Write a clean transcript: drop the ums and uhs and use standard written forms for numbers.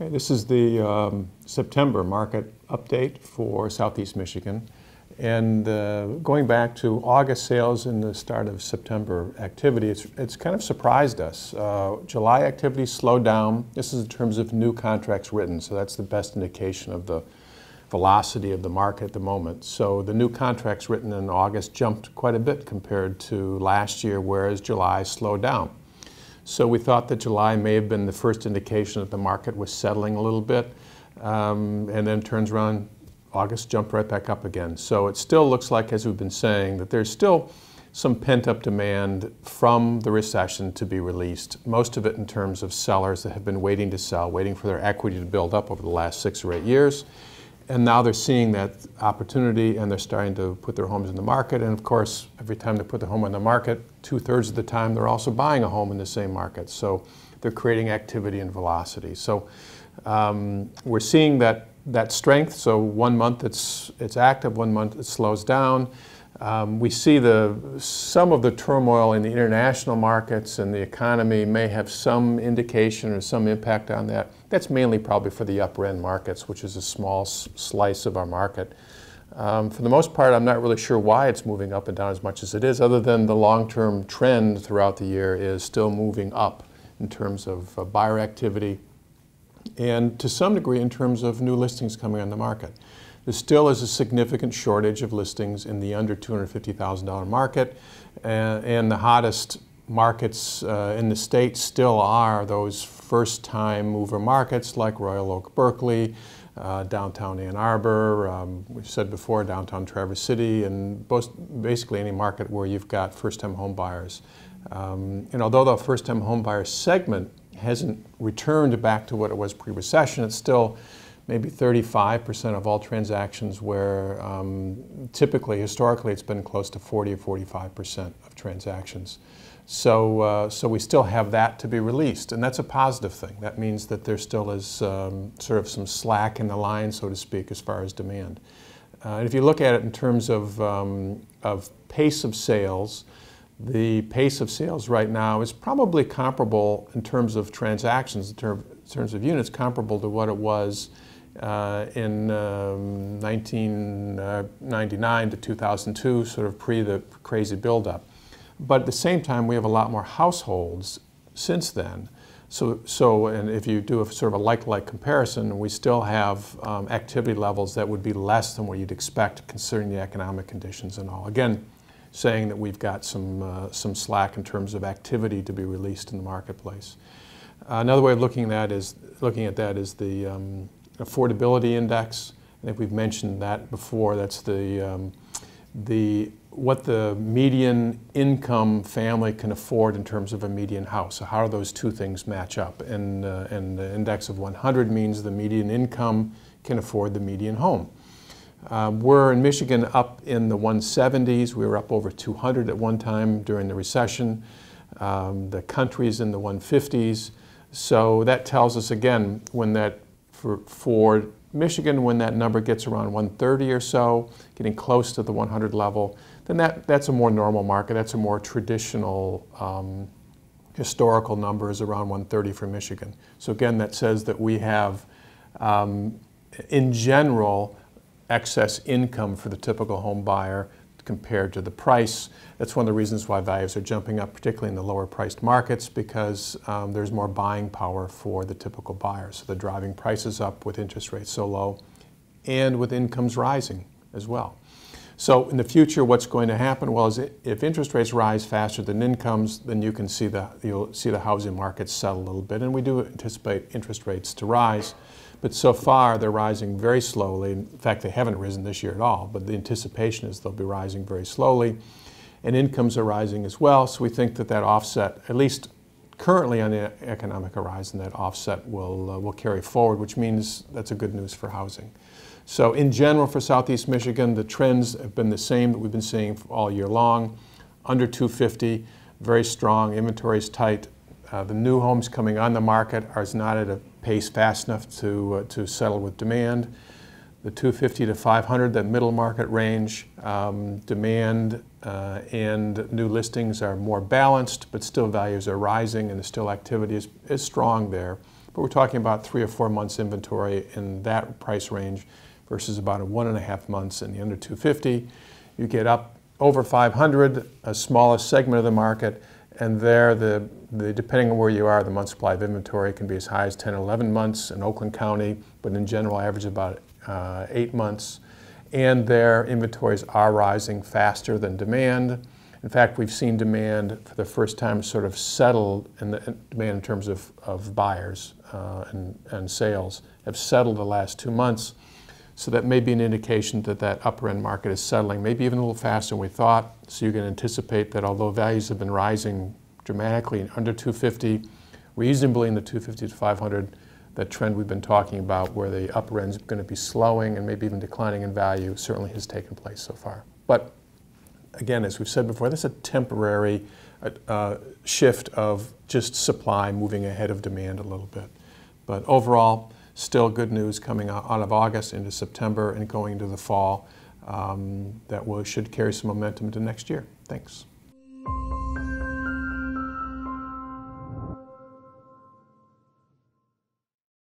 Okay, this is the September market update for Southeast Michigan. And going back to August sales and the start of September activity, it's kind of surprised us. July activity slowed down. This is in terms of new contracts written, so that's the best indication of the velocity of the market at the moment. So the new contracts written in August jumped quite a bit compared to last year, whereas July slowed down. So we thought that July may have been the first indication that the market was settling a little bit, and then turns around, August jumped right back up again. So it still looks like, as we've been saying, that there's still some pent-up demand from the recession to be released. Most of it in terms of sellers that have been waiting to sell, waiting for their equity to build up over the last 6 or 8 years. And now they're seeing that opportunity and they're starting to put their homes in the market. And of course, every time they put their home on the market, 2/3 of the time they're also buying a home in the same market. So they're creating activity and velocity. So we're seeing that strength. So 1 month it's active, 1 month it slows down. We see some of the turmoil in the international markets, and the economy may have some indication or some impact on that. That's mainly probably for the upper end markets, which is a small slice of our market. For the most part, I'm not really sure why it's moving up and down as much as it is, other than the long-term trend throughout the year is still moving up in terms of buyer activity and to some degree in terms of new listings coming on the market. There still is a significant shortage of listings in the under $250,000 market, and the hottest markets in the state still are those first-time mover markets like Royal Oak, Berkeley, downtown Ann Arbor, we've said before, downtown Traverse City, and basically any market where you've got first-time home buyers. And although the first-time home buyer segment hasn't returned back to what it was pre-recession, it's still maybe 35% of all transactions, where typically, historically, it's been close to 40 or 45% of transactions. So we still have that to be released, and that's a positive thing. That means that there still is sort of some slack in the line, so to speak, as far as demand. And if you look at it in terms of pace of sales, the pace of sales right now is probably comparable in terms of transactions, in terms of units, comparable to what it was in 1999 to 2002, sort of pre the crazy buildup. But at the same time, we have a lot more households since then. And if you do a sort of a like comparison, we still have activity levels that would be less than what you'd expect considering the economic conditions and all. Again, saying that we've got some slack in terms of activity to be released in the marketplace. Another way of looking at that is the affordability index. I think we've mentioned that before. That's what the median income family can afford in terms of a median house. So how do those two things match up? And the index of 100 means the median income can afford the median home. We're in Michigan up in the 170s. We were up over 200 at one time during the recession. The country's in the 150s. So that tells us, again, for Michigan, when that number gets around 130 or so, getting close to the 100 level, then that's a more normal market. That's a more traditional historical number, is around 130 for Michigan. So again, that says that we have, in general, excess income for the typical home buyer compared to the price. That's one of the reasons why values are jumping up, particularly in the lower priced markets, because there's more buying power for the typical buyer. So they're driving prices up with interest rates so low and with incomes rising as well. So in the future, what's going to happen? Well, is if interest rates rise faster than incomes, then you'll see the housing market settle a little bit, and we do anticipate interest rates to rise. But so far, they're rising very slowly. In fact, they haven't risen this year at all, but the anticipation is they'll be rising very slowly. And incomes are rising as well, so we think that offset, at least currently on the economic horizon, that offset will carry forward, which means that's a good news for housing. So in general, for Southeast Michigan, the trends have been the same that we've been seeing all year long. Under 250, very strong, inventory is tight. The new homes coming on the market are not at a pace fast enough to settle with demand. The 250 to 500, that middle market range, demand and new listings are more balanced, but still values are rising and still activity is strong there. but we're talking about 3 or 4 months inventory in that price range versus about 1.5 months in the under 250. You get up over 500, a smaller segment of the market, and there, depending on where you are, the month supply of inventory can be as high as 10 or 11 months in Oakland County, but in general average about 8 months. And their inventories are rising faster than demand. In fact, we've seen demand for the first time sort of settled, and the demand in terms of buyers and sales have settled the last 2 months. So that may be an indication that that upper end market is settling, maybe even a little faster than we thought. So you can anticipate that although values have been rising dramatically in under 250, reasonably in the 250 to 500, that trend we've been talking about where the upper end is going to be slowing and maybe even declining in value certainly has taken place so far. But again, as we've said before, this is a temporary shift of just supply moving ahead of demand a little bit. But overall, still good news coming out of August into September and going into the fall that should carry some momentum into next year. Thanks.